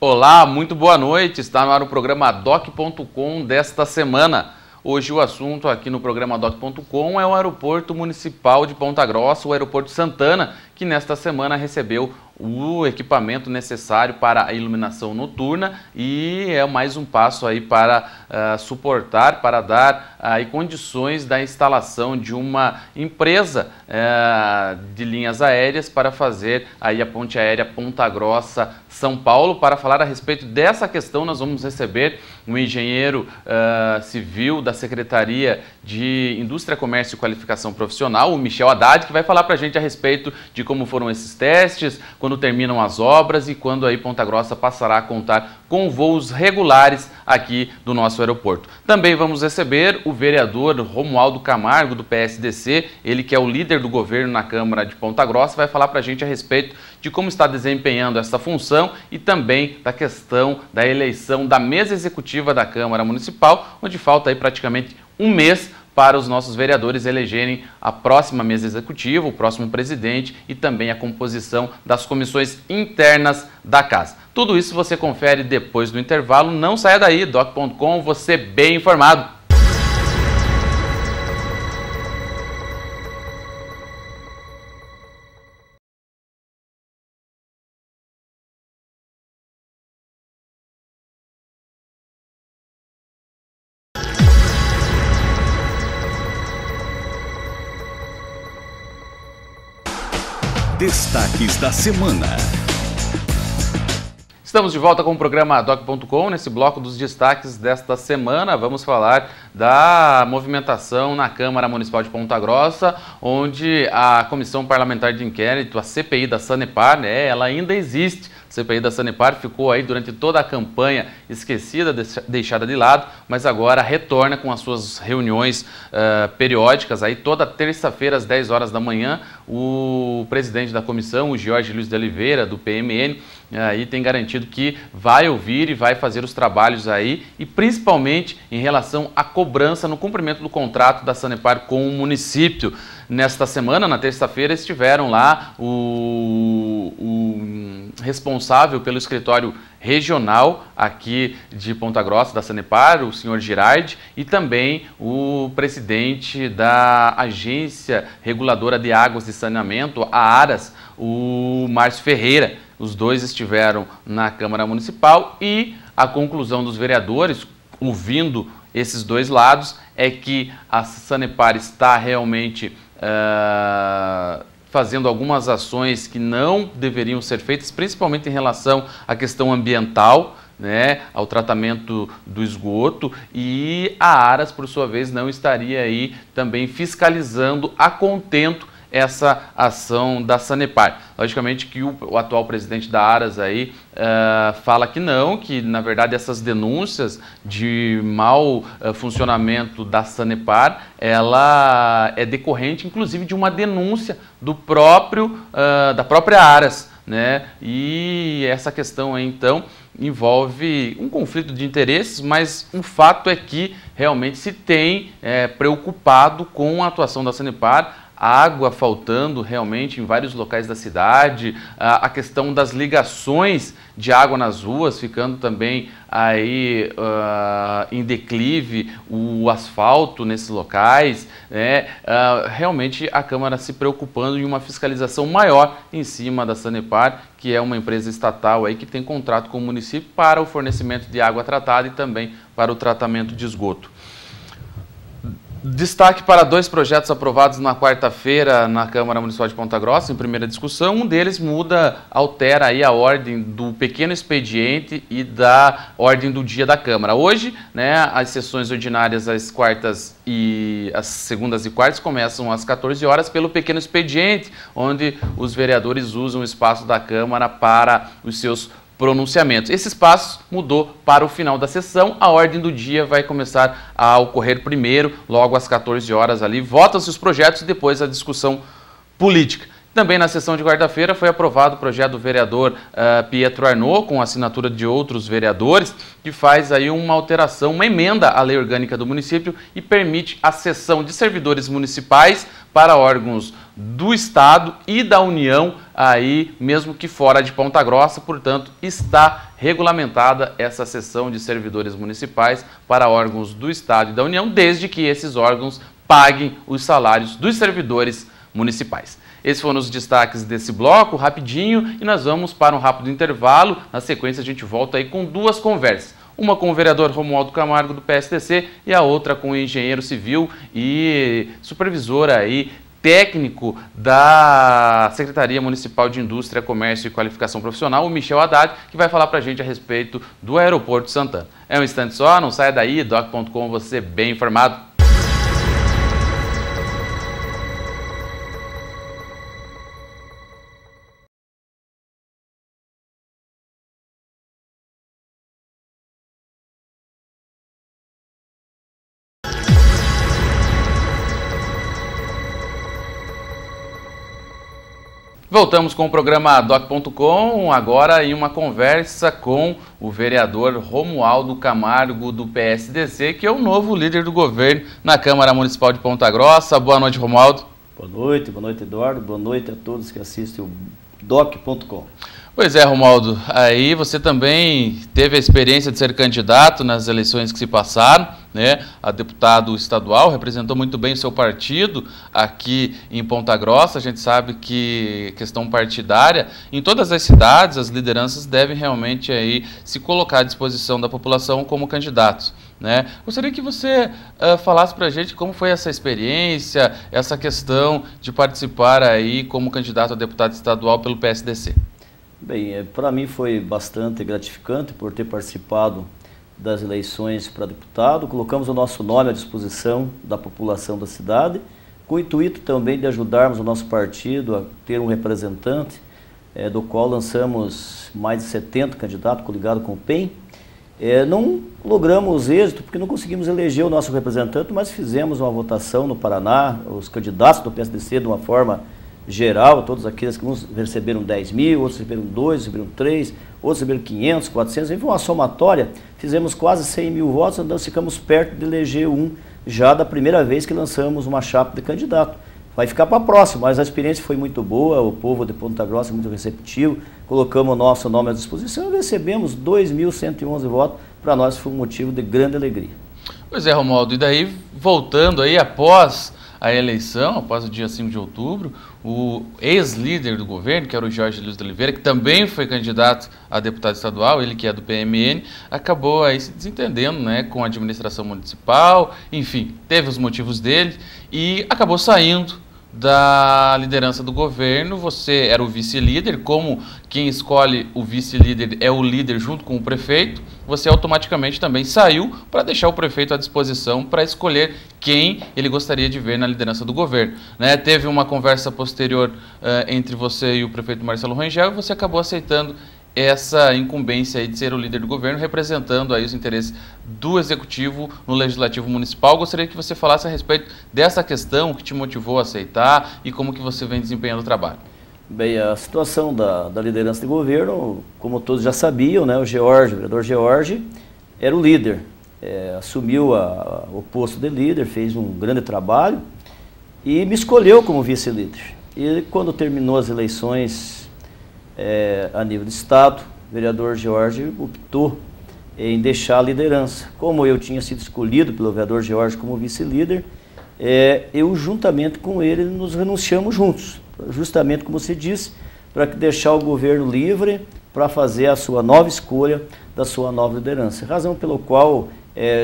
Olá, muito boa noite. Está no ar o programa DOC.com desta semana. Hoje o assunto aqui no programa DOC.com é o Aeroporto Municipal de Ponta Grossa, o Aeroporto Santana, que nesta semana recebeu o equipamento necessário para a iluminação noturna e é mais um passo aí para suportar, para dar aí condições da instalação de uma empresa de linhas aéreas para fazer aí a ponte aérea Ponta Grossa-São Paulo. Para falar a respeito dessa questão, nós vamos receber um engenheiro civil da Secretaria de Indústria, Comércio e Qualificação Profissional, o Michel Haddad, que vai falar para a gente a respeito de como foram esses testes, quando terminam as obras e quando aí Ponta Grossa passará a contar com voos regulares aqui do nosso aeroporto. Também vamos receber o vereador Romualdo Camargo, do PSDC, ele que é o líder do governo na Câmara de Ponta Grossa, vai falar para a gente a respeito de como está desempenhando essa função e também da questão da eleição da mesa executiva da Câmara Municipal, onde falta aí praticamente um mês para os nossos vereadores elegerem a próxima mesa executiva, o próximo presidente e também a composição das comissões internas da casa. Tudo isso você confere depois do intervalo. Não saia daí, doc.com, você bem informado. Destaques da semana. Estamos de volta com o programa DOC.com. Nesse bloco dos destaques desta semana, vamos falar da movimentação na Câmara Municipal de Ponta Grossa, onde a Comissão Parlamentar de Inquérito, a CPI da Sanepar, ela ainda existe. A CPI da Sanepar ficou aí durante toda a campanha esquecida, deixada de lado, mas agora retorna com as suas reuniões periódicas. Aí toda terça-feira às 10 horas da manhã, o presidente da comissão, o Jorge Luiz de Oliveira, do PMN, aí tem garantido que vai ouvir e vai fazer os trabalhos aí, e principalmente em relação à cobrança no cumprimento do contrato da Sanepar com o município. Nesta semana, na terça-feira, estiveram lá o responsável pelo escritório regional aqui de Ponta Grossa, da Sanepar, o senhor Girardi, e também o presidente da Agência Reguladora de Águas e Saneamento, a ARAS, o Márcio Ferreira. Os dois estiveram na Câmara Municipal e a conclusão dos vereadores, ouvindo esses dois lados, é que a Sanepar está realmente fazendo algumas ações que não deveriam ser feitas, principalmente em relação à questão ambiental, ao tratamento do esgoto, e a ARAS, por sua vez, não estaria aí também fiscalizando a contento essa ação da Sanepar. Logicamente que o atual presidente da ARAS aí fala que não, que na verdade essas denúncias de mau funcionamento da Sanepar, ela é decorrente inclusive de uma denúncia do da própria ARAS, E essa questão aí então envolve um conflito de interesses, mas o fato é que realmente se tem preocupado com a atuação da Sanepar, água faltando realmente em vários locais da cidade, a questão das ligações de água nas ruas ficando também aí em declive, o asfalto nesses locais, realmente a Câmara se preocupando em uma fiscalização maior em cima da Sanepar, que é uma empresa estatal aí que tem contrato com o município para o fornecimento de água tratada e também para o tratamento de esgoto. Destaque para dois projetos aprovados na quarta-feira na Câmara Municipal de Ponta Grossa, em primeira discussão. Um deles altera aí a ordem do pequeno expediente e da ordem do dia da Câmara. Hoje, as sessões ordinárias às segundas e quartas começam às 14 horas pelo pequeno expediente, onde os vereadores usam o espaço da Câmara para os seus pronunciamentos. Esse espaço mudou para o final da sessão. A ordem do dia vai começar a ocorrer primeiro, logo às 14 horas ali. Votam-se os projetos e depois a discussão política. Também na sessão de quarta-feira foi aprovado o projeto do vereador Pietro Arnaud, com assinatura de outros vereadores, que faz aí uma alteração, uma emenda à lei orgânica do município e permite a cessão de servidores municipais para órgãos do Estado e da União, aí mesmo que fora de Ponta Grossa. Portanto, está regulamentada essa cessão de servidores municipais para órgãos do Estado e da União, desde que esses órgãos paguem os salários dos servidores municipais. Esses foram os destaques desse bloco, rapidinho, e nós vamos para um rápido intervalo. Na sequência, a gente volta aí com duas conversas. Uma com o vereador Romualdo Camargo, do PSDC, e a outra com o engenheiro civil e supervisor aí, técnico da Secretaria Municipal de Indústria, Comércio e Qualificação Profissional, o Michel Haddad, que vai falar para a gente a respeito do Aeroporto Santana. É um instante só, não saia daí, doc.com, você bem informado. Voltamos com o programa doc.com, agora em uma conversa com o vereador Romualdo Camargo, do PSDC, que é o novo líder do governo na Câmara Municipal de Ponta Grossa. Boa noite, Romualdo. Boa noite, Eduardo. Boa noite a todos que assistem o doc.com. Pois é, Romualdo, aí você também teve a experiência de ser candidato nas eleições que se passaram, né, a deputado estadual, representou muito bem o seu partido aqui em Ponta Grossa. A gente sabe que questão partidária, em todas as cidades, as lideranças devem realmente aí se colocar à disposição da população como candidatos, né? Gostaria que você falasse para a gente como foi essa experiência, essa questão de participar aí como candidato a deputado estadual pelo PSDC. Bem, para mim foi bastante gratificante por ter participado das eleições para deputado. Colocamos o nosso nome à disposição da população da cidade, com o intuito também de ajudarmos o nosso partido a ter um representante, do qual lançamos mais de 70 candidatos, coligado com o PEN. Não logramos êxito porque não conseguimos eleger o nosso representante, mas fizemos uma votação no Paraná, os candidatos do PSDC de uma forma geral, todos aqueles que uns receberam 10 mil, outros receberam 2, receberam 3, outros receberam 500, 400, enfim, uma somatória, fizemos quase 100 mil votos, então ficamos perto de eleger um já da primeira vez que lançamos uma chapa de candidato. Vai ficar para a próxima, mas a experiência foi muito boa, o povo de Ponta Grossa é muito receptivo, colocamos o nosso nome à disposição e recebemos 2.111 votos, para nós foi um motivo de grande alegria. Pois é, Romualdo, e daí, voltando aí, após a eleição, após o dia 5 de outubro, o ex-líder do governo, que era o Jorge Luiz de Oliveira, que também foi candidato a deputado estadual, ele que é do PMN, acabou aí se desentendendo, né, com a administração municipal, enfim, teve os motivos dele e acabou saindo da liderança do governo. Você era o vice-líder, como quem escolhe o vice-líder é o líder junto com o prefeito, você automaticamente também saiu para deixar o prefeito à disposição para escolher quem ele gostaria de ver na liderança do governo, né? Teve uma conversa posterior entre você e o prefeito Marcelo Rangel e você acabou aceitando essa incumbência aí de ser o líder do governo, representando aí os interesses do Executivo no Legislativo Municipal. Gostaria que você falasse a respeito dessa questão, o que te motivou a aceitar e como que você vem desempenhando o trabalho. Bem, a situação da liderança de governo, como todos já sabiam, né, o vereador George, era o líder, assumiu o posto de líder, fez um grande trabalho e me escolheu como vice-líder. E quando terminou as eleições a nível de Estado, o vereador George optou em deixar a liderança. Como eu tinha sido escolhido pelo vereador George como vice-líder, eu juntamente com ele nos renunciamos juntos, justamente como você disse, para deixar o governo livre para fazer a sua nova escolha da sua nova liderança. Razão pelo qual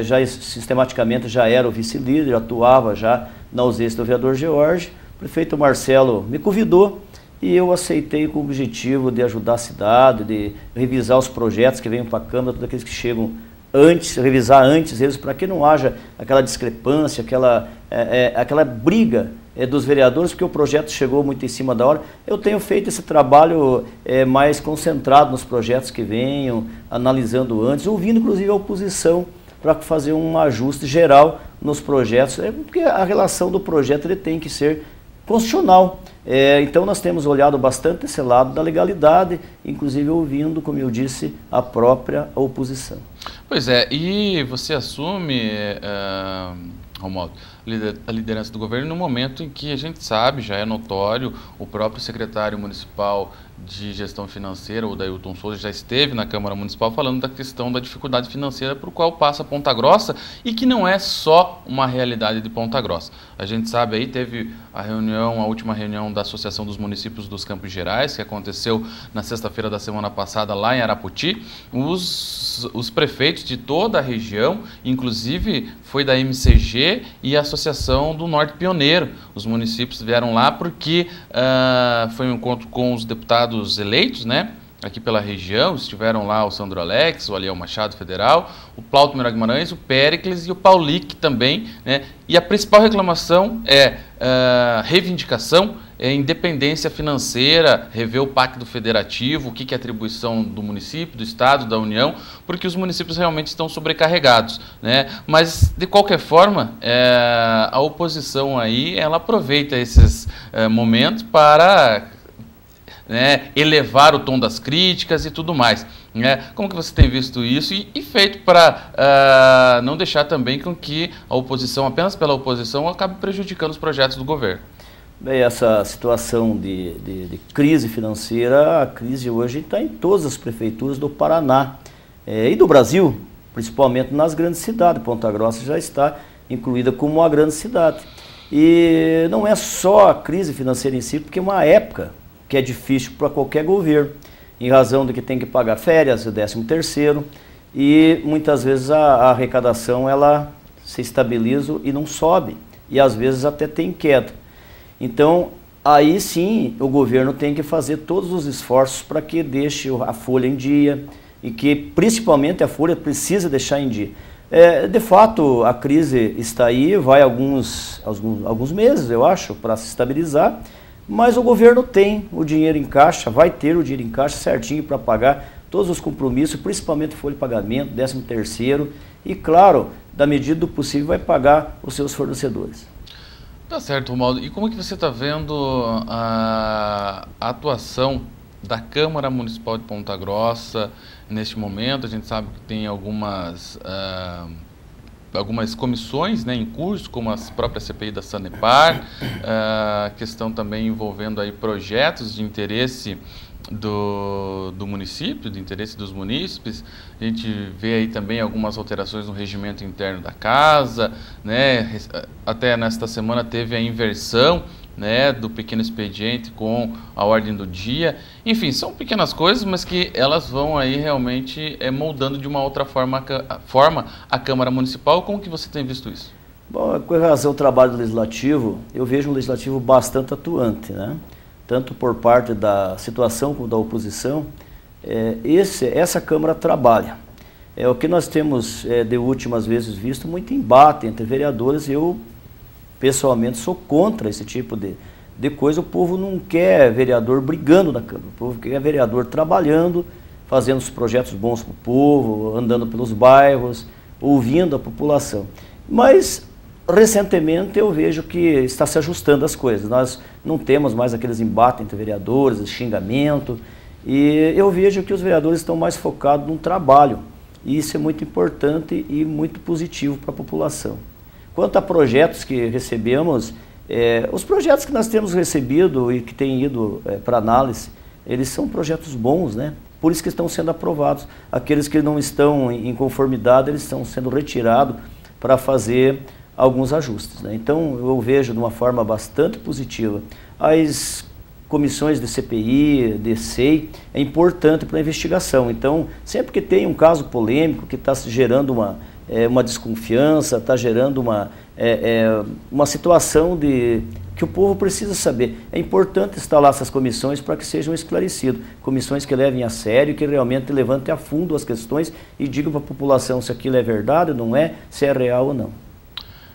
já sistematicamente já era o vice-líder, atuava já na ausência do vereador George. O prefeito Marcelo me convidou e eu aceitei com o objetivo de ajudar a cidade, de revisar os projetos que vêm para a Câmara, todos aqueles que chegam antes, revisar antes eles, para que não haja aquela discrepância, aquela briga dos vereadores, porque o projeto chegou muito em cima da hora. Eu tenho feito esse trabalho mais concentrado nos projetos que venham, analisando antes, ouvindo inclusive a oposição, para fazer um ajuste geral nos projetos, porque a relação do projeto ele tem que ser constitucional. Então nós temos olhado bastante esse lado da legalidade, inclusive ouvindo, como eu disse, a própria oposição. Pois é, e você assume, Romualdo, a liderança do governo no momento em que a gente sabe, já é notório, o próprio secretário municipal de gestão financeira, o Dailton Souza, já esteve na Câmara Municipal falando da questão da dificuldade financeira por qual passa Ponta Grossa e que não é só uma realidade de Ponta Grossa. A gente sabe aí, teve a última reunião da Associação dos Municípios dos Campos Gerais, que aconteceu na sexta-feira da semana passada lá em Araputi. Os prefeitos de toda a região, inclusive foi da MCG e a Associação do Norte Pioneiro. Os municípios vieram lá porque foi um encontro com os deputados eleitos, né, aqui pela região. Estiveram lá o Sandro Alex, o Aliel Machado Federal, o Plauto Mira Guimarães, o Péricles e o Paulic também, né, e a principal reclamação reivindicação, independência financeira, rever o Pacto Federativo, o que é atribuição do município, do Estado, da União, porque os municípios realmente estão sobrecarregados, né? Mas, de qualquer forma, a oposição aí, ela aproveita esses momentos para elevar o tom das críticas e tudo mais. Como que você tem visto isso e feito para não deixar também com que a oposição, apenas pela oposição, acabe prejudicando os projetos do governo? Bem, essa situação de crise financeira, a crise hoje está em todas as prefeituras do Paraná e do Brasil, principalmente nas grandes cidades. Ponta Grossa já está incluída como uma grande cidade. E não é só a crise financeira em si, porque é uma época que é difícil para qualquer governo, em razão de que tem que pagar férias, o 13º, e muitas vezes a arrecadação ela se estabiliza e não sobe, e às vezes até tem queda. Então, aí sim, o governo tem que fazer todos os esforços para que deixe a folha em dia, e que principalmente a folha precisa deixar em dia. De fato, a crise está aí, vai alguns meses, eu acho, para se estabilizar, mas o governo tem o dinheiro em caixa, vai ter o dinheiro em caixa certinho para pagar todos os compromissos, principalmente folha de pagamento, 13º, e claro, da medida do possível vai pagar os seus fornecedores. Tá certo, Romualdo. E como é que você está vendo a atuação da Câmara Municipal de Ponta Grossa neste momento? A gente sabe que tem algumas comissões, né, em curso, como a própria CPI da Sanepar, questão também envolvendo aí projetos de interesse do município, de interesse dos munícipes. A gente vê aí também algumas alterações no regimento interno da casa, né? Até nesta semana teve a inversão, né, do pequeno expediente com a ordem do dia. Enfim, são pequenas coisas, mas que elas vão aí realmente moldando de uma outra forma a Câmara Municipal. Como que você tem visto isso? Bom, com relação ao trabalho legislativo, eu vejo um legislativo bastante atuante, né? Tanto por parte da situação como da oposição. Essa Câmara trabalha. O que nós temos de últimas vezes visto, muito embate entre vereadores. Eu pessoalmente sou contra esse tipo de coisa. O povo não quer vereador brigando na Câmara, o povo quer vereador trabalhando, fazendo os projetos bons para o povo, andando pelos bairros, ouvindo a população. Mas recentemente eu vejo que está se ajustando as coisas. Nós não temos mais aqueles embates entre vereadores, xingamento, e eu vejo que os vereadores estão mais focados no trabalho, e isso é muito importante e muito positivo para a população. Quanto a projetos que recebemos, os projetos que nós temos recebido e que têm ido para análise, eles são projetos bons, né? Por isso que estão sendo aprovados. Aqueles que não estão em conformidade, eles estão sendo retirados para fazer alguns ajustes, né? Então eu vejo de uma forma bastante positiva. As comissões de CPI, de SEI, é importante para a investigação. Então, sempre que tem um caso polêmico que está gerando uma desconfiança, está gerando uma situação que o povo precisa saber. É importante instalar essas comissões para que sejam esclarecidas. Comissões que levem a sério, que realmente levantem a fundo as questões e digam para a população se aquilo é verdade ou não é, se é real ou não.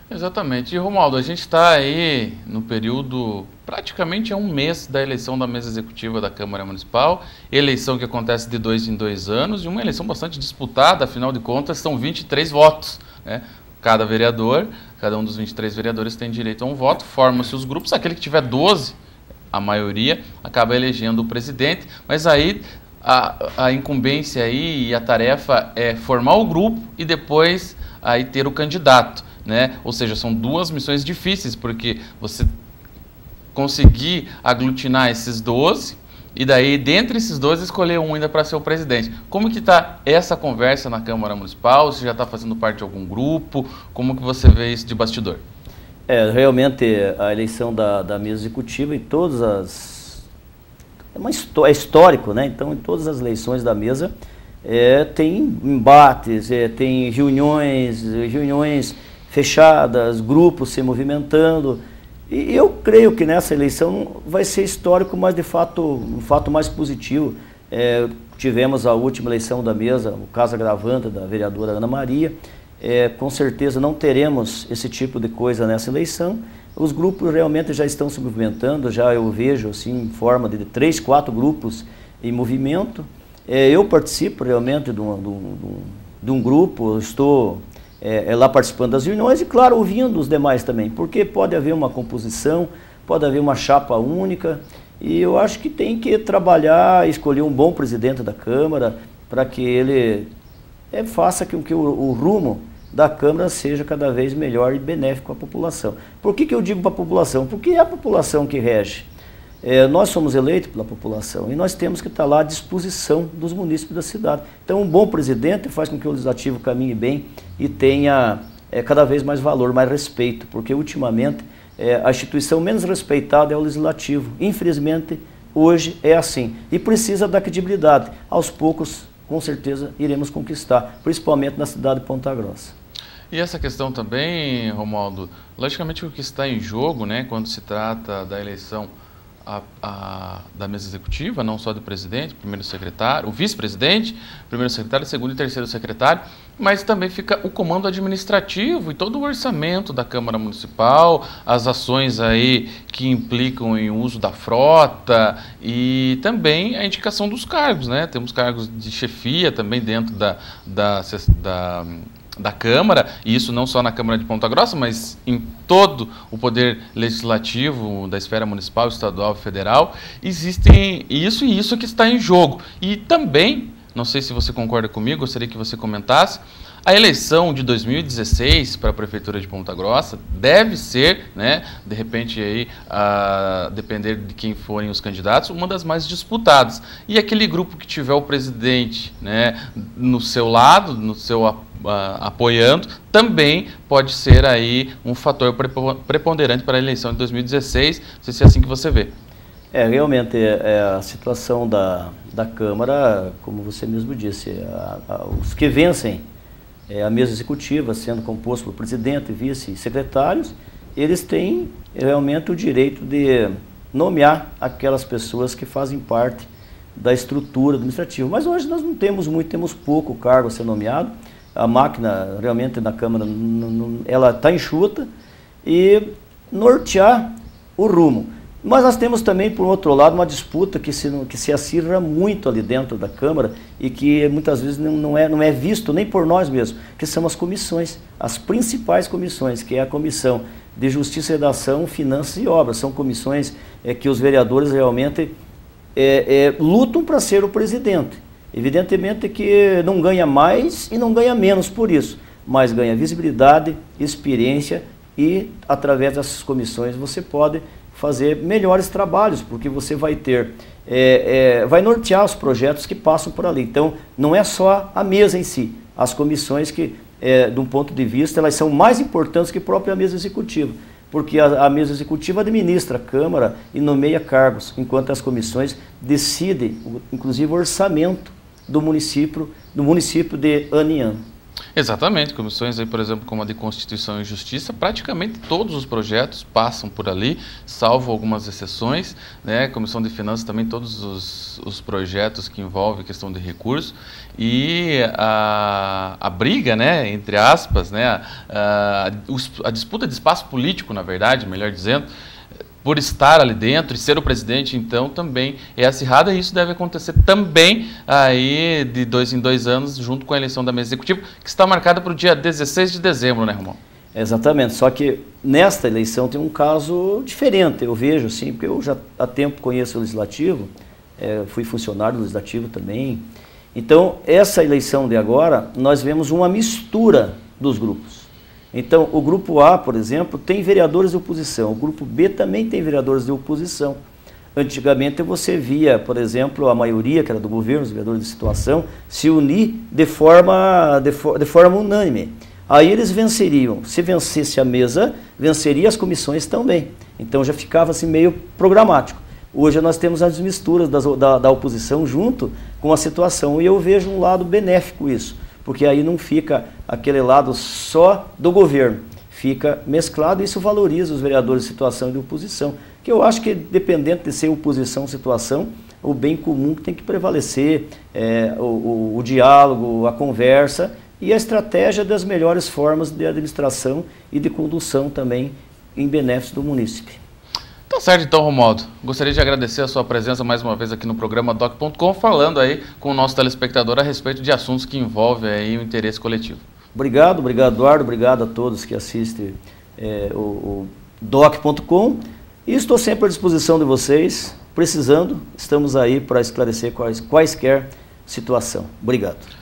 Exatamente. E, Romualdo, a gente está aí no período, praticamente um mês da eleição da mesa executiva da Câmara Municipal, eleição que acontece de 2 em 2 anos, e uma eleição bastante disputada, afinal de contas são 23 votos, né? cada vereador, cada um dos 23 vereadores tem direito a um voto, formam-se os grupos, aquele que tiver 12, a maioria, acaba elegendo o presidente, mas aí a incumbência aí e a tarefa é formar o grupo e depois aí ter o candidato, né? Ou seja, são duas missões difíceis, porque você conseguir aglutinar esses 12 e daí, dentre esses 12, escolher um ainda para ser o presidente. Como que está essa conversa na Câmara Municipal? Você já está fazendo parte de algum grupo? Como que você vê isso de bastidor? Realmente a eleição da mesa executiva em todas as... É histórico, né? Então, em todas as eleições da mesa tem embates, tem reuniões fechadas, grupos se movimentando. E eu creio que nessa eleição vai ser histórico, mas de fato, um fato mais positivo. Tivemos a última eleição da mesa, o caso agravante da vereadora Ana Maria. Com certeza não teremos esse tipo de coisa nessa eleição. Os grupos realmente já estão se movimentando, já eu vejo assim, em forma de 3, 4 grupos em movimento. Eu participo realmente de um grupo, estou lá participando das reuniões e, claro, ouvindo os demais também, porque pode haver uma composição, pode haver uma chapa única, e eu acho que tem que trabalhar, escolher um bom presidente da Câmara, para que ele faça com que o rumo da Câmara seja cada vez melhor e benéfico à população. Por que eu digo para a população? Porque é a população que rege. Nós somos eleitos pela população e nós temos que estar lá à disposição dos munícipes da cidade. Então, um bom presidente faz com que o legislativo caminhe bem e tenha cada vez mais valor, mais respeito, porque ultimamente a instituição menos respeitada é o legislativo. Infelizmente, hoje é assim e precisa da credibilidade. Aos poucos, com certeza, iremos conquistar, principalmente na cidade de Ponta Grossa. E essa questão também, Romualdo, logicamente o que está em jogo, né, quando se trata da eleição da mesa executiva, não só do presidente, primeiro secretário, o vice-presidente, primeiro secretário, segundo e terceiro secretário, mas também fica o comando administrativo e todo o orçamento da Câmara Municipal, as ações aí que implicam em uso da frota e também a indicação dos cargos, né? Temos cargos de chefia também dentro da Câmara, e isso não só na Câmara de Ponta Grossa, mas em todo o poder legislativo da esfera municipal, estadual e federal, existem isso e isso que está em jogo. E também, não sei se você concorda comigo, gostaria que você comentasse, a eleição de 2016 para a Prefeitura de Ponta Grossa deve ser, né, de repente, aí, a depender de quem forem os candidatos, uma das mais disputadas. E aquele grupo que tiver o presidente, né, no seu lado, no seu apoiando, também pode ser aí um fator preponderante para a eleição de 2016, não sei se é assim que você vê. Realmente, a situação da Câmara, como você mesmo disse, os que vencem a mesa executiva, sendo composto por presidente, vice e secretários, eles têm realmente o direito de nomear aquelas pessoas que fazem parte da estrutura administrativa. Mas hoje nós não temos muito, temos pouco cargo a ser nomeado. A máquina realmente na Câmara, ela está enxuta e nortear o rumo. Mas nós temos também, por outro lado, uma disputa que se acirra muito ali dentro da Câmara e que muitas vezes não é visto nem por nós mesmos, que são as comissões, as principais comissões, que é a Comissão de Justiça, Redação, Finanças e Obras. São comissões que os vereadores realmente lutam para ser o presidente. Evidentemente que não ganha mais e não ganha menos por isso, mas ganha visibilidade, experiência e, através dessas comissões, você pode fazer melhores trabalhos, porque você vai ter, vai nortear os projetos que passam por ali. Então, não é só a mesa em si, as comissões que, de um ponto de vista, elas são mais importantes que a própria mesa executiva, porque a mesa executiva administra a Câmara e nomeia cargos, enquanto as comissões decidem, inclusive, o orçamento do município de ano em ano. Exatamente, comissões aí, por exemplo, como a de Constituição e Justiça, praticamente todos os projetos passam por ali, salvo algumas exceções, né? Comissão de Finanças também, todos os projetos que envolvem questão de recursos, e a briga, né, entre aspas, né, a disputa de espaço político, na verdade, melhor dizendo, por estar ali dentro e ser o presidente, então, também é acirrada, e isso deve acontecer também aí de 2 em 2 anos, junto com a eleição da mesa executiva, que está marcada para o dia 16 de dezembro, né, Romualdo? Exatamente, só que nesta eleição tem um caso diferente, eu vejo assim, porque eu já há tempo conheço o Legislativo, fui funcionário do Legislativo também. Então, essa eleição de agora, nós vemos uma mistura dos grupos. Então, o grupo A, por exemplo, tem vereadores de oposição, o grupo B também tem vereadores de oposição. Antigamente você via, por exemplo, a maioria, que era do governo, os vereadores de situação, se unir de forma unânime. Aí eles venceriam, se vencesse a mesa, venceria as comissões também. Então já ficava assim meio programático. Hoje nós temos as misturas da oposição junto com a situação, e eu vejo um lado benéfico isso, porque aí não fica aquele lado só do governo, fica mesclado, e isso valoriza os vereadores de situação e de oposição, que eu acho que, dependente de ser oposição ou situação, o bem comum tem que prevalecer, o diálogo, a conversa e a estratégia das melhores formas de administração e de condução também em benefício do munícipe. Tá certo então, Romualdo. Gostaria de agradecer a sua presença mais uma vez aqui no programa Doc.com, falando aí com o nosso telespectador a respeito de assuntos que envolvem aí o interesse coletivo. Obrigado, Eduardo, obrigado a todos que assistem o Doc.com, e estou sempre à disposição de vocês, precisando, estamos aí para esclarecer quaisquer situação. Obrigado.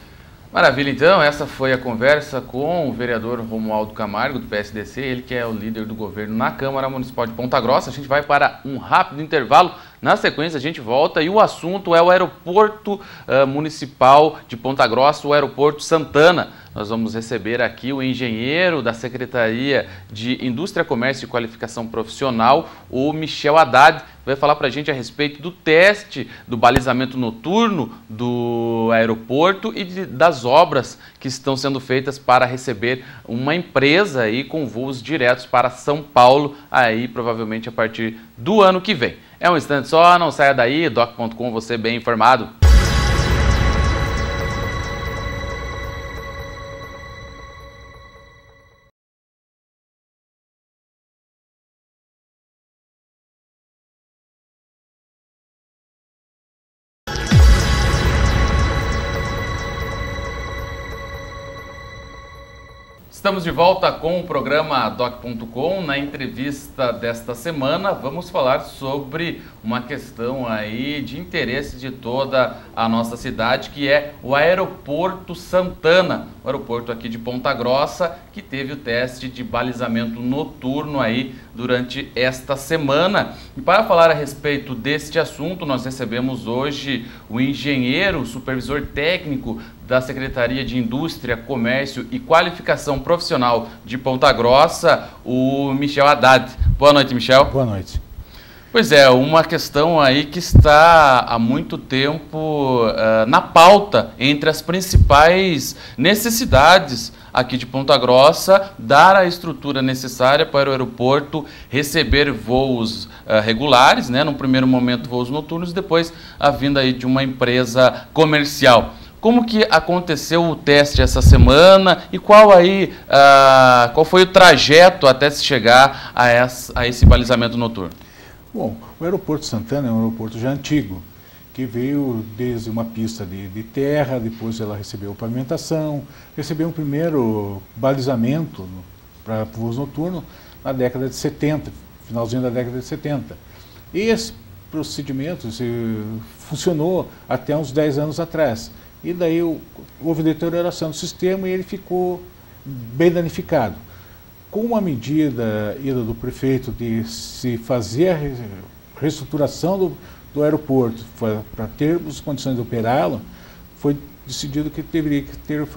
Maravilha, então, essa foi a conversa com o vereador Romualdo Camargo, do PSDC, ele que é o líder do governo na Câmara Municipal de Ponta Grossa. A gente vai para um rápido intervalo, na sequência a gente volta e o assunto é o aeroporto municipal de Ponta Grossa, o aeroporto Santana. Nós vamos receber aqui o engenheiro da Secretaria de Indústria, Comércio e Qualificação Profissional, o Michel Haddad, vai falar para a gente a respeito do teste do balizamento noturno do aeroporto e das obras que estão sendo feitas para receber uma empresa aí com voos diretos para São Paulo, aí provavelmente a partir do ano que vem. É um instante só, não saia daí, doc.com, você bem informado. Estamos de volta com o programa Doc.com. Na entrevista desta semana, vamos falar sobre uma questão aí de interesse de toda a nossa cidade, que é o Aeroporto Santana, o aeroporto aqui de Ponta Grossa, que teve o teste de balizamento noturno aí durante esta semana. E para falar a respeito deste assunto, nós recebemos hoje o engenheiro, supervisor técnico da Secretaria de Indústria, Comércio e Qualificação Profissional de Ponta Grossa, o Michel Haddad. Boa noite, Michel. Boa noite. Pois é, uma questão aí que está há muito tempo na pauta entre as principais necessidades aqui de Ponta Grossa, dar a estrutura necessária para o aeroporto receber voos regulares, né, num primeiro momento voos noturnos, depois a vinda aí de uma empresa comercial. Como que aconteceu o teste essa semana e qual foi o trajeto até se chegar a esse balizamento noturno? Bom, o aeroporto Santana é um aeroporto já antigo, que veio desde uma pista de terra, depois ela recebeu pavimentação, recebeu um primeiro balizamento para voos noturnos na década de 70, finalzinho da década de 70. E esse procedimento funcionou até uns 10 anos atrás. E daí houve deterioração do sistema e ele ficou bem danificado. Com uma medida do prefeito de se fazer a reestruturação do aeroporto para termos condições de operá-lo, foi decidido que deveria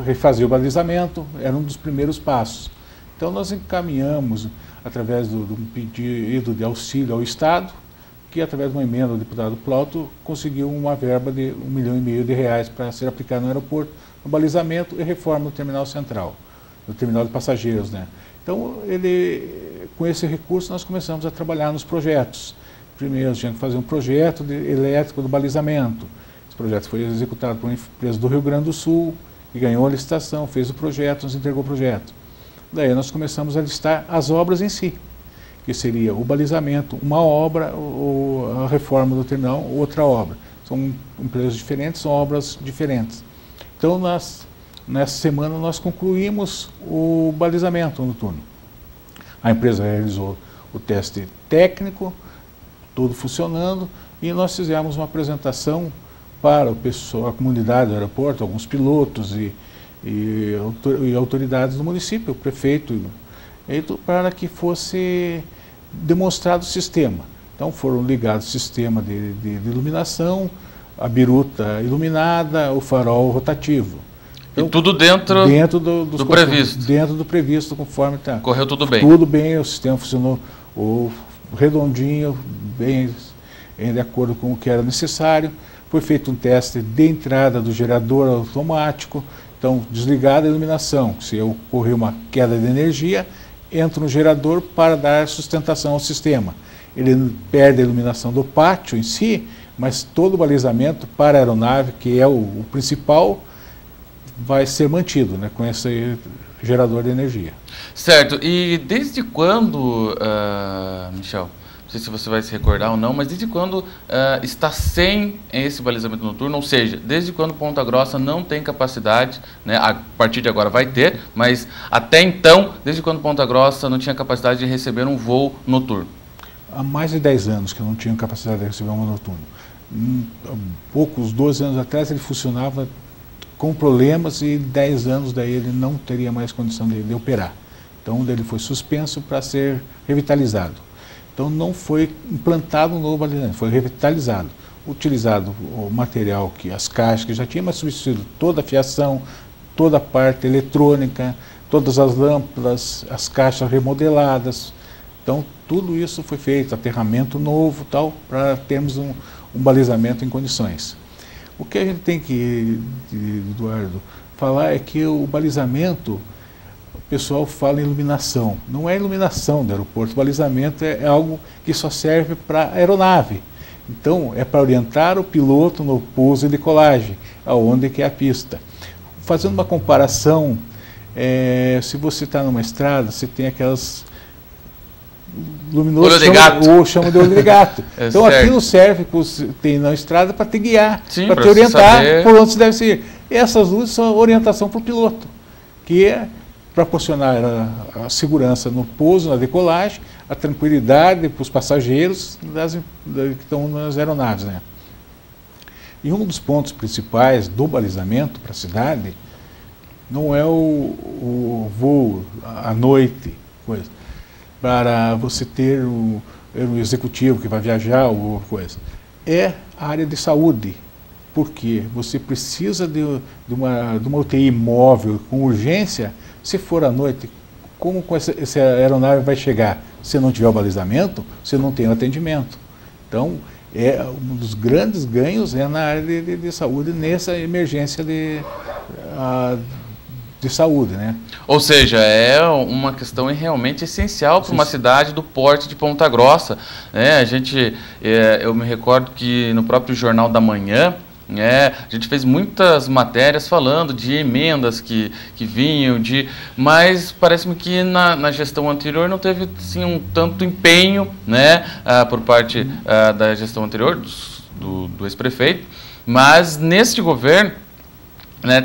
refazer o balizamento, era um dos primeiros passos. Então nós encaminhamos, através de um pedido de auxílio ao Estado, que através de uma emenda do deputado Plauto conseguiu uma verba de R$1,5 milhão para ser aplicada no aeroporto, no balizamento e reforma do terminal central, do terminal de passageiros, né? Então, com esse recurso, nós começamos a trabalhar nos projetos. Primeiro, a gente fazia um projeto elétrico do balizamento. Esse projeto foi executado por uma empresa do Rio Grande do Sul, que ganhou a licitação, fez o projeto, nos entregou o projeto. Daí nós começamos a listar as obras em si. que seria o balizamento, uma obra, ou a reforma do terminal, outra obra. São empresas diferentes, são obras diferentes. Então, nessa semana, nós concluímos o balizamento noturno. A empresa realizou o teste técnico, tudo funcionando, e nós fizemos uma apresentação para o pessoal, a comunidade do aeroporto, alguns pilotos e autoridades do município, o prefeito, para que fosse demonstrado o sistema. Então foram ligados o sistema de iluminação, a biruta iluminada, o farol rotativo. Então, e tudo dentro do previsto? Dentro do previsto, conforme está. Correu tudo bem? Tudo bem, o sistema funcionou redondinho, bem de acordo com o que era necessário. Foi feito um teste de entrada do gerador automático. Então, desligada a iluminação, se ocorrer uma queda de energia, entra no gerador para dar sustentação ao sistema. Ele perde a iluminação do pátio em si, mas todo o balizamento para a aeronave, que é o principal, vai ser mantido, né, com esse gerador de energia. Certo. E desde quando, Michel, não sei se você vai se recordar ou não, mas desde quando está sem esse balizamento noturno, ou seja, desde quando Ponta Grossa não tem capacidade, né, a partir de agora vai ter, mas até então, desde quando Ponta Grossa não tinha capacidade de receber um voo noturno? Há mais de 10 anos que eu não tinha capacidade de receber um voo noturno. Poucos, 12 anos atrás, ele funcionava com problemas e 10 anos daí ele não teria mais condição de operar. Então, ele foi suspenso para ser revitalizado. Então, não foi implantado um novo balizamento, foi revitalizado. Utilizado o material, as caixas que já tinha, mas substituído toda a fiação, toda a parte eletrônica, todas as lâmpadas, as caixas remodeladas. Então, tudo isso foi feito, aterramento novo, tal, para termos um balizamento em condições. O que a gente tem que, Eduardo, falar é que o balizamento, o pessoal fala em iluminação. Não é iluminação do aeroporto, o balizamento é algo que só serve para aeronave. Então, é para orientar o piloto no pouso e decolagem, aonde que é a pista. Fazendo uma comparação, se você está numa estrada, você tem aquelas luminoso, ou chama de olho de gato. Então certo. Aquilo serve, tem na estrada, para te guiar, para te orientar por onde você deve seguir. E essas luzes são orientação para o piloto, que é proporcionar a segurança no pouso, na decolagem, a tranquilidade para os passageiros que estão nas aeronaves, né? E um dos pontos principais do balizamento para a cidade não é o voo à noite, para você ter o executivo que vai viajar ou coisa. É a área de saúde, porque você precisa de uma UTI móvel com urgência. Se for à noite, como essa aeronave vai chegar? Se não tiver o balizamento, você não tem o atendimento. Então, um dos grandes ganhos é na área de saúde, nessa emergência de saúde, né? Ou seja, é uma questão realmente essencial para uma cidade do porte de Ponta Grossa, né? Eu me recordo que no próprio Jornal da Manhã, a gente fez muitas matérias falando de emendas que vinham, mas parece-me que na gestão anterior não teve assim, um tanto empenho, né, por parte da gestão anterior, do ex-prefeito, mas neste governo, né,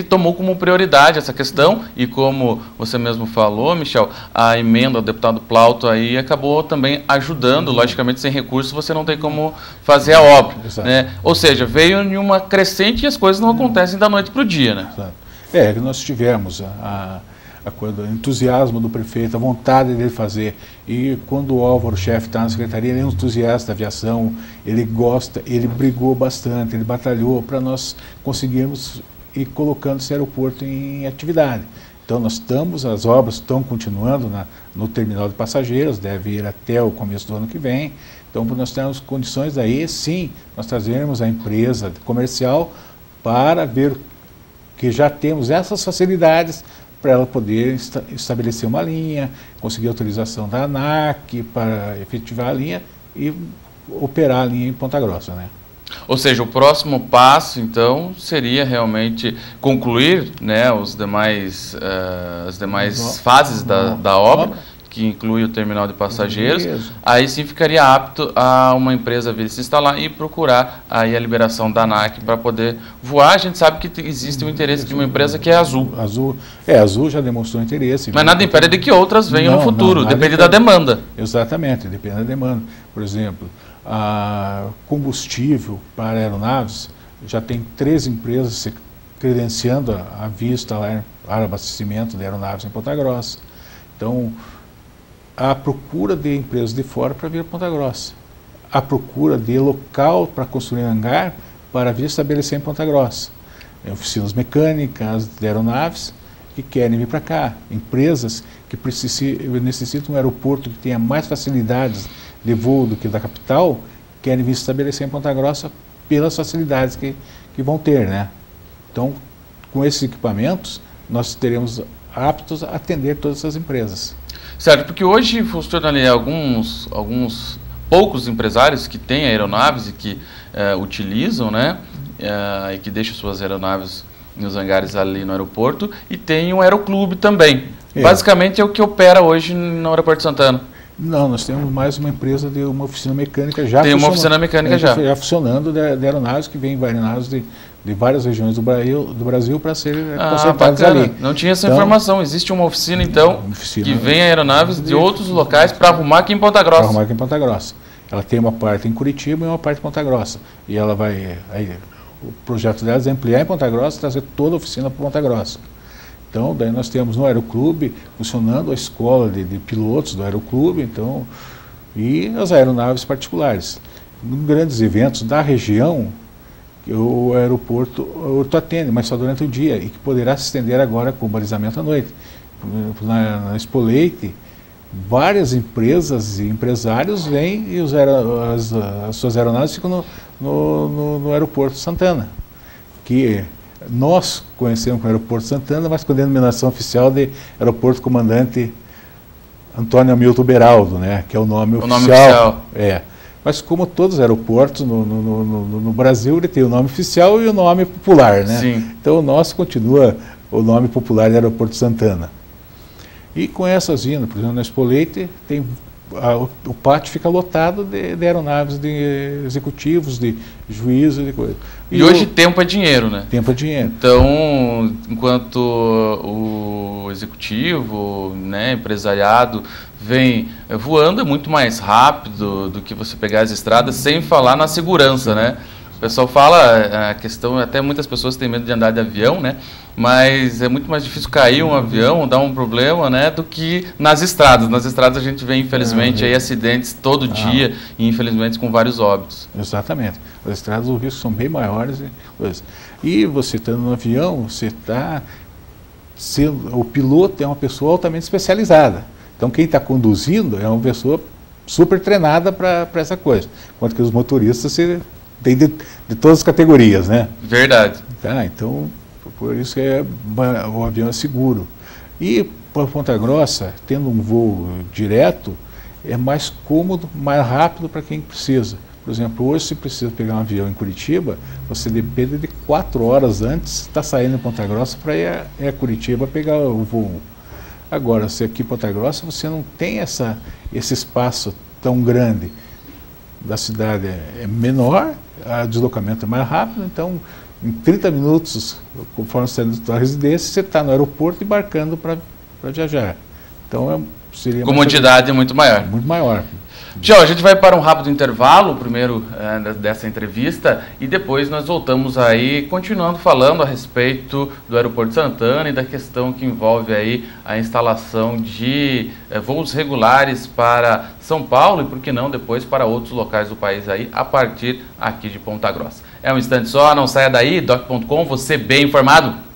tomou como prioridade essa questão e, como você mesmo falou, Michel, a emenda do deputado Plauto aí acabou também ajudando. Logicamente, sem recursos você não tem como fazer a obra, né? Ou seja, veio em uma crescente e as coisas não acontecem da noite para o dia, né? Exato. Nós tivemos o entusiasmo do prefeito, a vontade dele fazer, e quando o Álvaro Chefe está na secretaria, ele é um entusiasta da aviação, ele gosta, ele brigou bastante, ele batalhou para nós conseguirmos ir colocando esse aeroporto em atividade. Então as obras estão continuando no terminal de passageiros, deve ir até o começo do ano que vem. Então, nós temos condições aí, sim, nós trazermos a empresa comercial para ver que já temos essas facilidades para ela poder estabelecer uma linha, conseguir autorização da ANAC para efetivar a linha e operar a linha em Ponta Grossa, né? Ou seja, o próximo passo, então, seria realmente concluir, né, as demais fases da obra, que inclui o terminal de passageiros, aí sim ficaria apto a uma empresa vir se instalar e procurar aí a liberação da ANAC para poder voar. A gente sabe que existe o interesse de uma empresa que é a Azul. A Azul já demonstrou interesse. Mas nada impede de que outras venham no futuro, depende da demanda. Exatamente, depende da demanda. Por exemplo, a combustível para aeronaves, já tem 3 empresas se credenciando a vista para abastecimento de aeronaves em Ponta Grossa. Então, a procura de empresas de fora para vir a Ponta Grossa. A procura de local para construir hangar para vir estabelecer em Ponta Grossa. Oficinas mecânicas de aeronaves que querem vir para cá. Empresas que necessitam um aeroporto que tenha mais facilidades de voo do que da capital, querem vir estabelecer em Ponta Grossa pelas facilidades que vão ter, né? Então, com esses equipamentos, nós teremos aptos a atender todas essas empresas. Certo, porque hoje funcionam ali alguns poucos empresários que têm aeronaves e que utilizam, né? E que deixam suas aeronaves nos hangares ali no aeroporto, e tem um aeroclube também. Basicamente é o que opera hoje no aeroporto de Santana. Não, nós temos mais uma empresa de uma oficina mecânica já Tem uma oficina mecânica já funcionando de aeronaves, que vem aeronaves de várias regiões do Brasil para serem consertadas ali. Não tinha essa informação. Existe uma oficina, então, que vem aeronaves de outros locais para arrumar aqui em Ponta Grossa. Para arrumar aqui em Ponta Grossa. Ela tem uma parte em Curitiba e uma parte em Ponta Grossa. E ela vai... o projeto dela é ampliar em Ponta Grossa e trazer toda a oficina para Ponta Grossa. Então, daí nós temos no aeroclube funcionando a escola de pilotos do aeroclube, então, e as aeronaves particulares. Em grandes eventos da região, o aeroporto atende, mas só durante o dia, e que poderá se estender agora com o balizamento à noite. Na Expo Leite, várias empresas e empresários vêm e as suas aeronaves ficam no aeroporto Santana, que nós conhecemos como aeroporto Santana, mas com denominação oficial de aeroporto comandante Antônio Hamilton Beraldo, né, que é o nome oficial. Mas como todos os aeroportos no Brasil, ele tem o nome oficial e o nome popular, né? Sim. Então o nosso continua o nome popular de Aeroporto Santana. E com essas vindas, por exemplo, na Expo Leite, o pátio fica lotado de aeronaves, de executivos, de juízes, de coisa. E hoje tempo é dinheiro, né? Tempo é dinheiro. Então, enquanto o executivo, né, empresariado, vem voando, é muito mais rápido do que você pegar as estradas, sem falar na segurança, né? O pessoal fala, a questão, até muitas pessoas têm medo de andar de avião, né? Mas é muito mais difícil cair um avião, dar um problema, né? Do que nas estradas. Nas estradas a gente vê, infelizmente, aí acidentes todo dia e, infelizmente, com vários óbitos. Exatamente. As estradas, os riscos são bem maiores. E você estando no avião, o piloto é uma pessoa altamente especializada. Então, quem está conduzindo é uma pessoa super treinada para essa coisa. Enquanto que os motoristas têm de todas as categorias, né? Verdade. Tá, então, por isso que o avião é seguro. E para Ponta Grossa, tendo um voo direto, é mais cômodo, mais rápido para quem precisa. Por exemplo, hoje, se precisa pegar um avião em Curitiba, você depende de 4 horas antes de estar saindo de Ponta Grossa para ir a Curitiba pegar o voo. Agora, se aqui em Ponta Grossa, você não tem esse espaço tão grande. Da cidade é menor, o deslocamento é mais rápido, então em 30 minutos, conforme você está na residência, você está no aeroporto embarcando para viajar. Então seria... Comodidade é muito maior. Muito maior. Tchau, a gente vai para um rápido intervalo, primeiro dessa entrevista, e depois nós voltamos aí, continuando falando a respeito do Aeroporto de Santana e da questão que envolve aí a instalação de voos regulares para São Paulo e, por que não, depois para outros locais do país aí, a partir aqui de Ponta Grossa. É um instante só, não saia daí, doc.com, você bem informado.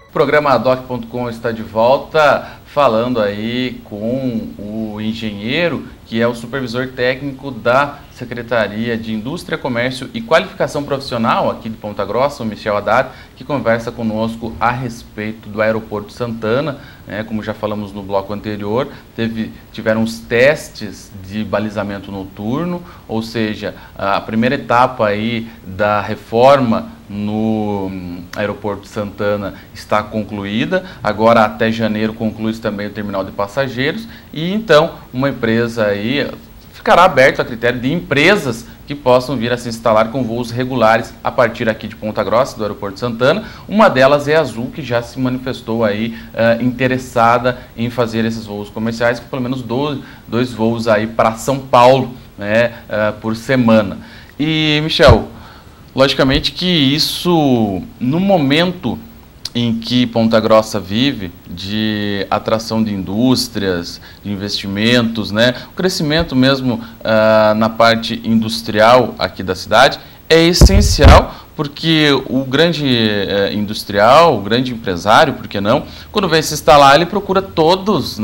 O programa doc.com está de volta, falando aí com o engenheiro, que é o supervisor técnico da Secretaria de Indústria, Comércio e Qualificação Profissional aqui de Ponta Grossa, o Michel Haddad, que conversa conosco a respeito do Aeroporto Santana. Como já falamos no bloco anterior, tiveram os testes de balizamento noturno, ou seja, a primeira etapa aí da reforma no Aeroporto Santana está concluída. Agora até janeiro conclui também o terminal de passageiros, e então uma empresa aí ficará aberto a critério de empresas que possam vir a se instalar com voos regulares a partir aqui de Ponta Grossa, do Aeroporto Santana. Uma delas é a Azul, que já se manifestou aí interessada em fazer esses voos comerciais, com pelo menos dois voos aí para São Paulo, por semana. E, Michel, logicamente que isso, no momento em que Ponta Grossa vive, de atração de indústrias, de investimentos, o crescimento mesmo na parte industrial aqui da cidade é essencial, porque o grande industrial, o grande empresário, por que não, quando vem se instalar, ele procura todos,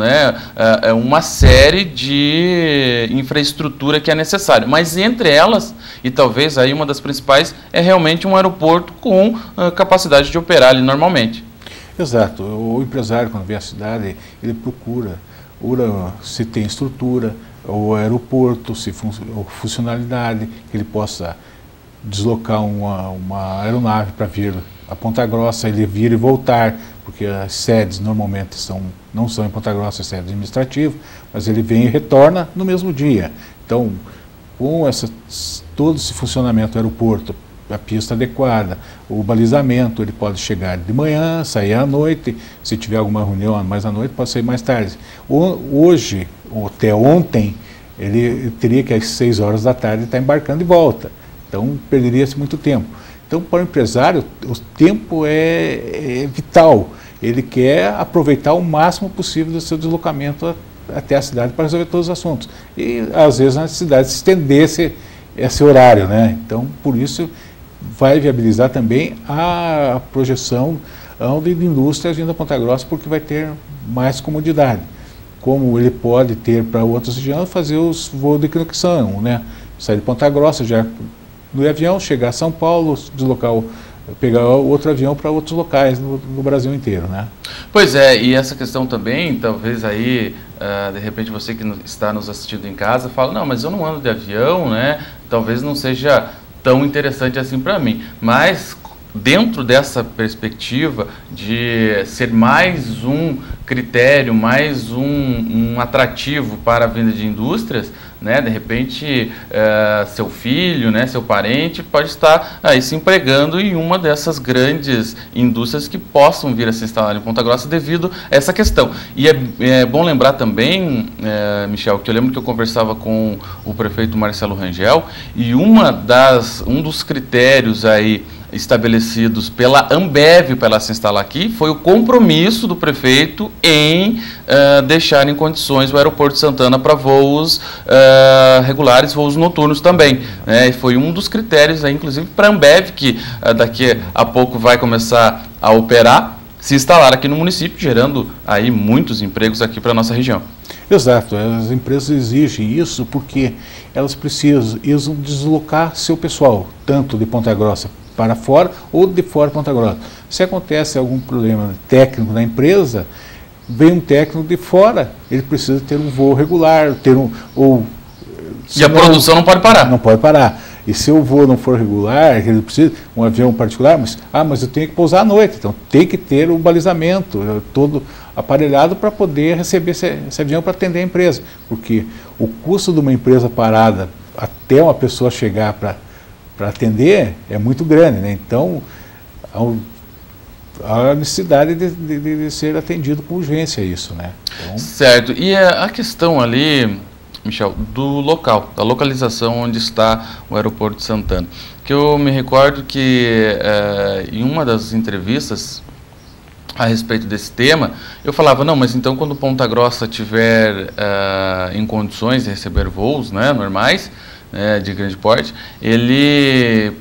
uma série de infraestrutura que é necessária, mas entre elas, e talvez aí uma das principais, é realmente um aeroporto com capacidade de operar ali normalmente. Exato. O empresário, quando vem à cidade, ele procura se tem estrutura, o aeroporto, se funcionalidade, que ele possa deslocar uma aeronave para vir a Ponta Grossa, ele vir e voltar, porque as sedes normalmente não são em Ponta Grossa, é sede administrativa, mas ele vem e retorna no mesmo dia. Então, com todo esse funcionamento do aeroporto, a pista adequada, o balizamento, ele pode chegar de manhã, sair à noite, se tiver alguma reunião mais à noite, pode sair mais tarde. Hoje, ou até ontem, ele teria que às 6 horas da tarde estar embarcando de volta. Então, perderia-se muito tempo. Então, para o empresário, o tempo é vital. Ele quer aproveitar o máximo possível do seu deslocamento até a cidade para resolver todos os assuntos. E, às vezes, na cidade se estendesse esse horário, Então, por isso, vai viabilizar também a projeção de indústrias vindo a Ponta Grossa, porque vai ter mais comodidade. Como ele pode ter para outras regiões, fazer os voos de conexão, Sair de Ponta Grossa, já no avião, chegar a São Paulo, pegar outro avião para outros locais no Brasil inteiro, Pois é, e essa questão também, talvez aí, de repente você que está nos assistindo em casa, fala, não, mas eu não ando de avião, talvez não seja tão interessante assim para mim, mas dentro dessa perspectiva de ser mais um critério, mais um atrativo para a vinda de indústrias, de repente seu filho, seu parente pode estar aí se empregando em uma dessas grandes indústrias que possam vir a se instalar em Ponta Grossa devido a essa questão. E é bom lembrar também, Michel, que eu lembro que eu conversava com o prefeito Marcelo Rangel, e um dos critérios aí estabelecidos pela Ambev para ela se instalar aqui foi o compromisso do prefeito em deixar em condições o Aeroporto Santana para voos regulares, voos noturnos também. E foi um dos critérios, aí, inclusive, para a Ambev, que daqui a pouco vai começar a operar, se instalar aqui no município, gerando aí muitos empregos aqui para a nossa região. Exato, as empresas exigem isso porque elas precisam deslocar seu pessoal, tanto de Ponta Grossa para fora ou de fora de Ponta Grossa. Se acontece algum problema técnico na empresa, vem um técnico de fora, ele precisa ter um voo regular, e a produção não pode parar. Não pode parar. E se o voo não for regular, ele precisa um avião particular, mas eu tenho que pousar à noite, então tem que ter o balizamento todo aparelhado para poder receber esse avião para atender a empresa, porque o custo de uma empresa parada até uma pessoa chegar para atender é muito grande, Então, há necessidade de ser atendido com urgência isso, Então... Certo. E a questão ali, Michel, do local, da localização onde está o Aeroporto de Santana, que eu me recordo que em uma das entrevistas a respeito desse tema, eu falava, não, mas então quando Ponta Grossa tiver em condições de receber voos normais, de grande porte, ele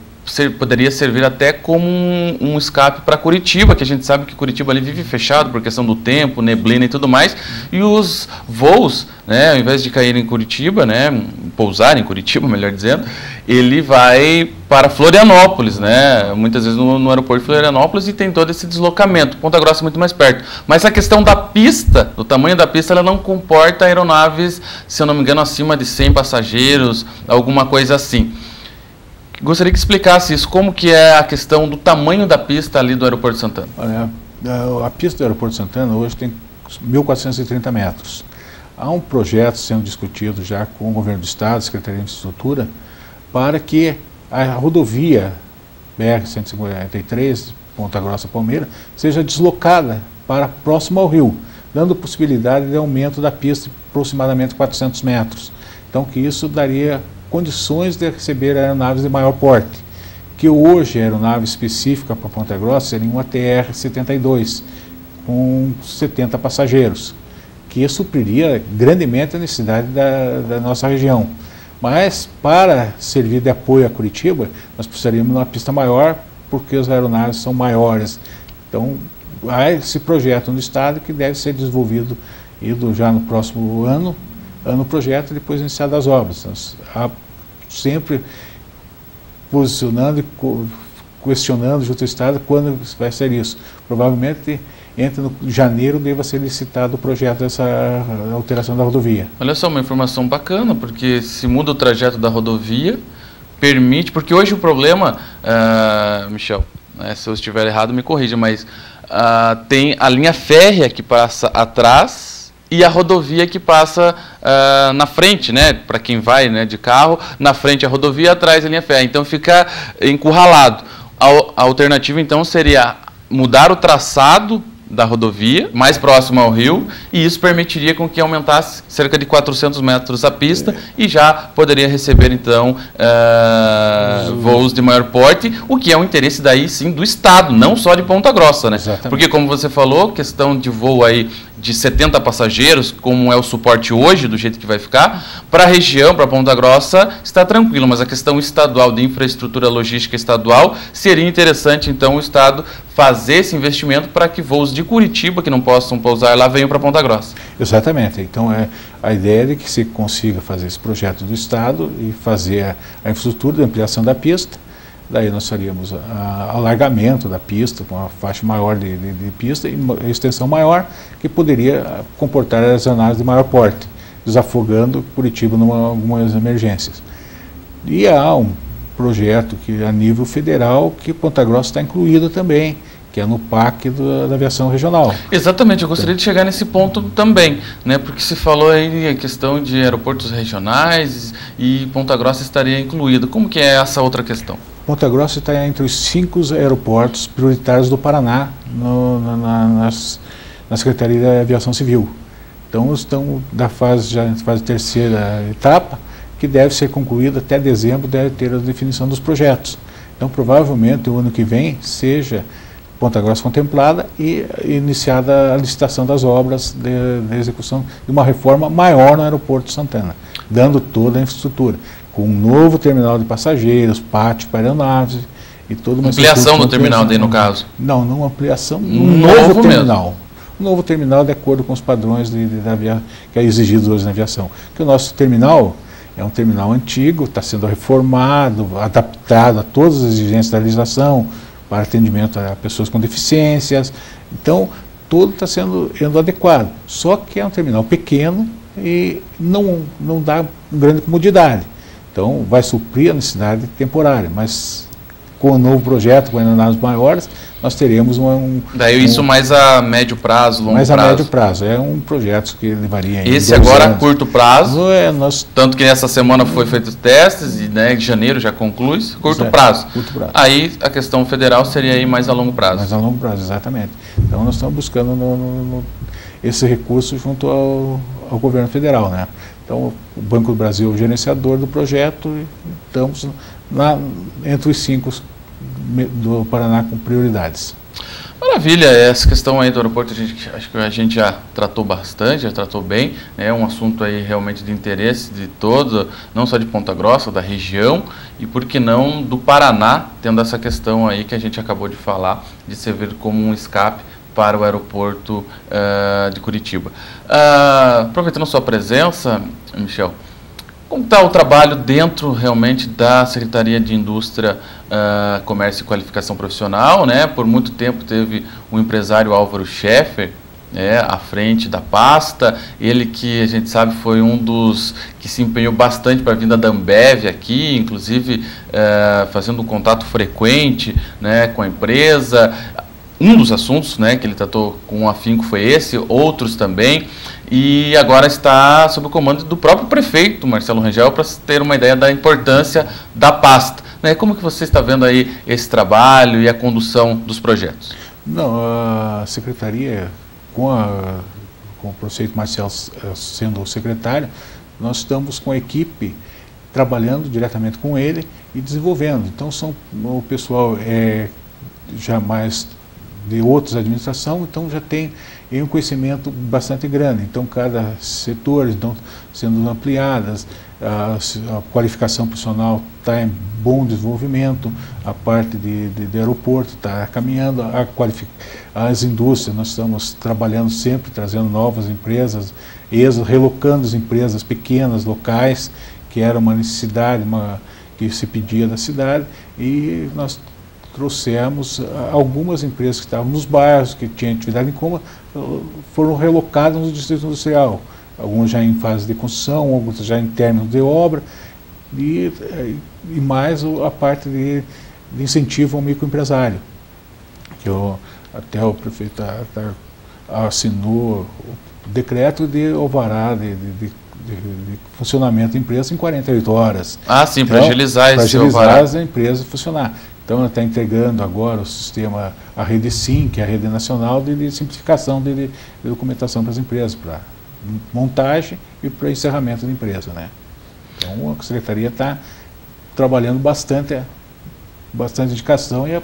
poderia servir até como um escape para Curitiba, que a gente sabe que Curitiba ali vive fechado por questão do tempo, neblina e tudo mais, e os voos, né, ao invés de cair em Curitiba, né, pousar em Curitiba, melhor dizendo, ele vai para Florianópolis, né, muitas vezes no aeroporto de Florianópolis, e tem todo esse deslocamento. Ponta Grossa é muito mais perto. Mas a questão da pista, do tamanho da pista, ela não comporta aeronaves, se eu não me engano, acima de 100 passageiros, alguma coisa assim. Gostaria que explicasse isso, como que é a questão do tamanho da pista ali do Aeroporto de Santana. Olha, a pista do Aeroporto de Santana hoje tem 1.430 metros. Há um projeto sendo discutido já com o Governo do Estado, Secretaria de Infraestrutura, para que a rodovia BR-153, Ponta Grossa-Palmeira, seja deslocada para próximo ao rio, dando possibilidade de aumento da pista de aproximadamente 400 metros. Então, que isso daria condições de receber aeronaves de maior porte, que hoje a aeronave específica para Ponta Grossa seria uma TR-72, com 70 passageiros, que supriria grandemente a necessidade da nossa região. Mas, para servir de apoio a Curitiba, nós precisaríamos de uma pista maior, porque as aeronaves são maiores. Então, há esse projeto no Estado que deve ser desenvolvido já no próximo ano projeto e depois iniciado as obras. Então, sempre posicionando e questionando junto ao Estado quando vai ser isso. Provavelmente entre no janeiro deva ser licitado o projeto dessa alteração da rodovia. Olha só, uma informação bacana, porque se muda o trajeto da rodovia, permite, porque hoje o problema, Michel, se eu estiver errado me corrija, mas tem a linha férrea que passa atrás e a rodovia que passa na frente, né, para quem vai, né, de carro, na frente a rodovia, atrás a linha férrea, então fica encurralado. A alternativa então seria mudar o traçado da rodovia, mais próximo ao rio, e isso permitiria com que aumentasse cerca de 400 metros a pista e já poderia receber, então, voos de maior porte, o que é um interesse daí, sim, do Estado, não só de Ponta Grossa, né? Exatamente. Porque, como você falou, questão de voo aí de 70 passageiros, como é o suporte hoje, do jeito que vai ficar, para a região, para Ponta Grossa, está tranquilo, mas a questão estadual, de infraestrutura logística estadual, seria interessante, então, o Estado fazer esse investimento para que voos de Curitiba, que não possam pousar lá, venham para Ponta Grossa. Exatamente. Então, a ideia é de que se consiga fazer esse projeto do Estado e fazer a infraestrutura de ampliação da pista. Daí nós faríamos alargamento da pista, com uma faixa maior de pista e uma extensão maior, que poderia comportar as aeronaves de maior porte, desafogando Curitiba em algumas emergências. E há um projeto que a nível federal, que Ponta Grossa está incluído também, que é no PAC da aviação regional. Exatamente, eu gostaria de chegar nesse ponto também, né, porque se falou aí a questão de aeroportos regionais e Ponta Grossa estaria incluído. Como que é essa outra questão? Ponta Grossa está entre os 5 aeroportos prioritários do Paraná na Secretaria da Aviação Civil. Então, estão da fase terceira etapa, que deve ser concluída até dezembro, deve ter a definição dos projetos. Então, provavelmente, o ano que vem seja Ponta Grossa contemplada e iniciada a licitação das obras de execução de uma reforma maior no aeroporto de Santana, dando toda a infraestrutura, com um novo terminal de passageiros, pátio para aeronaves e toda uma ampliação do terminal daí, no caso? Não, não ampliação, um novo terminal. Um novo terminal de acordo com os padrões que é exigido hoje na aviação. Porque o nosso terminal é um terminal antigo, está sendo reformado, adaptado a todas as exigências da legislação, para atendimento a pessoas com deficiências. Então, tudo está sendo adequado. Só que é um terminal pequeno e não dá grande comodidade. Então, vai suprir a necessidade temporária, mas com o novo projeto, com aeronaves maiores, nós teremos Daí isso mais a médio prazo, longo prazo? Mais a médio prazo. É um projeto que levaria... Esse agora a curto prazo, tanto que essa semana foi feito testes, e em janeiro já conclui, curto prazo. Aí a questão federal seria aí mais a longo prazo. Mais a longo prazo, exatamente. Então nós estamos buscando esse recurso junto ao governo federal, né? Então o Banco do Brasil é o gerenciador do projeto e estamos entre os 5 do Paraná com prioridades. Maravilha, essa questão aí do aeroporto acho que a gente já tratou bastante, já tratou bem, é um assunto aí realmente de interesse de todos, não só de Ponta Grossa, da região, e por que não do Paraná, tendo essa questão aí que a gente acabou de falar, de servir como um escape para o aeroporto de Curitiba. Aproveitando a sua presença, Michel, como está o trabalho dentro realmente da Secretaria de Indústria, Comércio e Qualificação Profissional, né? Por muito tempo teve o empresário Álvaro Scheffer à frente da pasta, ele que a gente sabe foi um dos que se empenhou bastante para a vinda da Ambev aqui, inclusive fazendo um contato frequente, né, com a empresa. Um dos assuntos, né, que ele tratou com afinco foi esse, outros também, e agora está sob o comando do próprio prefeito, Marcelo Rangel, para ter uma ideia da importância da pasta. Né? Como que você está vendo aí esse trabalho e a condução dos projetos? Não, a secretaria, com o prefeito Marcelo sendo o secretário, nós estamos com a equipe trabalhando diretamente com ele e desenvolvendo. Então, o pessoal já mais de outras administrações, então já tem um conhecimento bastante grande. Então, cada setor então sendo ampliadas, a qualificação profissional está em bom desenvolvimento, a parte de aeroporto está caminhando, as indústrias, nós estamos trabalhando sempre, trazendo novas empresas, relocando as empresas pequenas, locais, que era uma necessidade que se pedia da cidade, e nós trouxemos algumas empresas que estavam nos bairros, que tinham atividade em coma, foram relocadas no distrito industrial, algumas já em fase de construção, outras já em término de obra, e mais a parte de incentivo ao microempresário, que até o prefeito assinou o decreto de alvará de funcionamento da empresa em 48 horas. Ah, sim, para agilizar esse alvará. Para agilizar a empresa funcionar. Então, ela está integrando agora o sistema, a rede SIM, que é a rede nacional de simplificação de documentação para as empresas, para montagem e para encerramento da empresa, né? Então, a Secretaria está trabalhando bastante dedicação e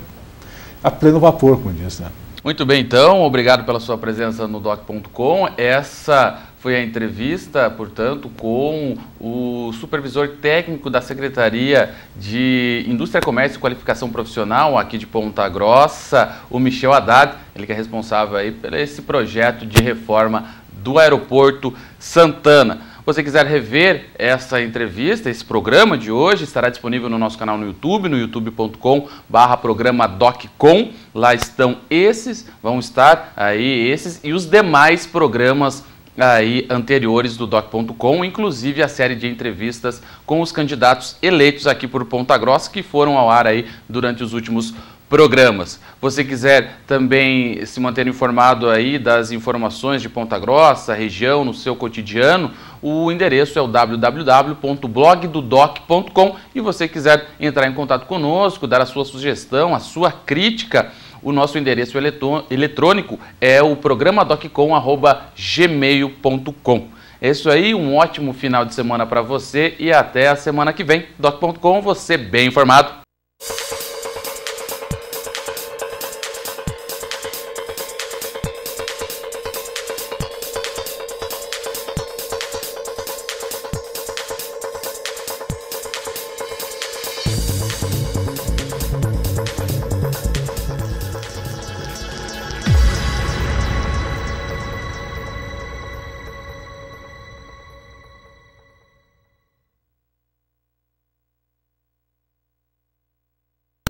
a pleno vapor, como diz, né? Muito bem, então, obrigado pela sua presença no doc.com. Essa foi a entrevista, portanto, com o supervisor técnico da Secretaria de Indústria, Comércio e Qualificação Profissional aqui de Ponta Grossa, o Michel Haddad, ele que é responsável aí por esse projeto de reforma do Aeroporto Santana. Se você quiser rever essa entrevista, esse programa de hoje, estará disponível no nosso canal no YouTube, no youtube.com/programa DocCom. Lá estão vão estar aí esses e os demais programas aí anteriores do doc.com, inclusive a série de entrevistas com os candidatos eleitos aqui por Ponta Grossa, que foram ao ar aí durante os últimos programas. Você quiser também se manter informado aí das informações de Ponta Grossa, região, no seu cotidiano, o endereço é o www.blogdodoc.com, e você quiser entrar em contato conosco, dar a sua sugestão, a sua crítica, o nosso endereço eletrônico é o programadoccom@gmail.com. É isso aí, um ótimo final de semana para você e até a semana que vem. Doc.com, você bem informado.